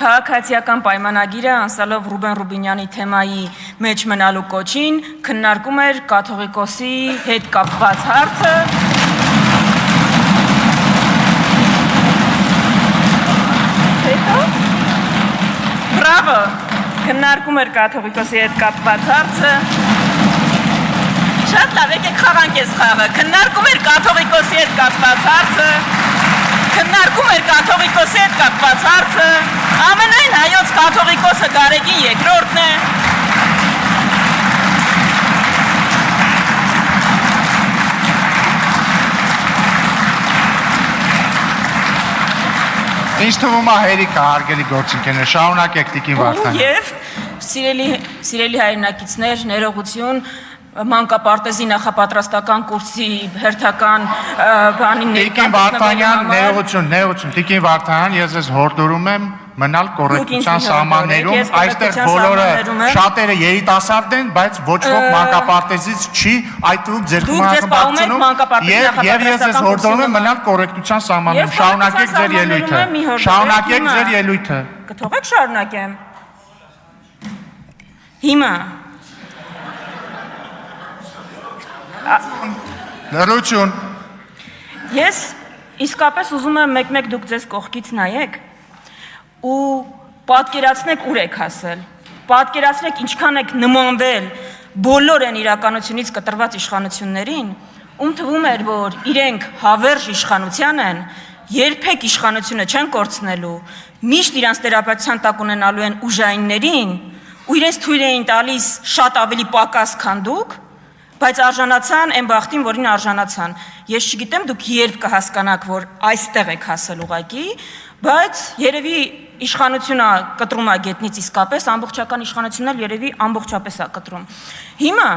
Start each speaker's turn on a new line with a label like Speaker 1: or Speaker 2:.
Speaker 1: քաղաքացիական պայմանագիրը անցալով Ռուբեն Ռուբինյանի թեմայի մեջ մնալու կոչին քննարկում էր կաթողիկոսի հետ կապված հարցը։ Բրավո, քննարկում էր կաթողիկոսի հետ կապված հարցը։ Շատ լավ, եկեք խաղանք այս խաղը։ Քննարկում էր կաթողիկոսի հետ կապված հարցը։ Քննարկում էր կաթողիկոսի հետ կապված հարցը, ամենայն հայոց կաթողիկոսը Գարեգին երկրորդն է։
Speaker 2: Ինչ թվում է հերիք է, հարգելի գործընկերներ, շարունակեք Տիկին Վարդան։
Speaker 1: Եվ սիրելի հայրենակիցներ, ներողություն, մանկապարտեզի նախապատրաստական կուրսի հերթական բանի
Speaker 2: Տիկին Վարդանյան, ներողություն, Տիկին Վարդանյան, ես ես հորդորում եմ մնալ կոռեկտության սահմաններում, այստեղ բոլորը շատերը երիտասարդ են, բայց ոչ ոք մանկապարտեզից չի այդտեղ ձեր խմբակցությունում եւ ես ես հորդորում եմ մնալ կոռեկտության սահմաններում, շարունակեք ձեր ելույթը։
Speaker 1: Կթողեք շարունակեմ։ Հիմա
Speaker 2: Լրություն։
Speaker 1: Ես իսկապես ուզում եմ մեկ-մեկ դուք ձեզ կողքից նայեք ու պատկերացնեք ուր եք հասել, պատկերացնեք ինչքան եք նմանվել բոլոր են իրականությունից կտրված իշխանություններին, ում թվում էր, որ իրենք հավերժ իշխանության են, երբեք իշխանությունը չեն կորցնելու, միշտ իրանց տերապետության տակ ունենալու են ուժայիններին ու իրենց թույլ էին տալիս շատ ավելի պակաս, քան դուք, բայց արժանացան այն բախտին, որին արժանացան։ Ես չգիտեմ դուք երբ կհասկանաք, որ այստեղ եք հասել ուղղակի, բայց երևի իշխանությունը կտրում է գետնից իսկապես, ամբողջական իշխանությունն էլ երևի ամբողջապես է կտրում։ Հիմա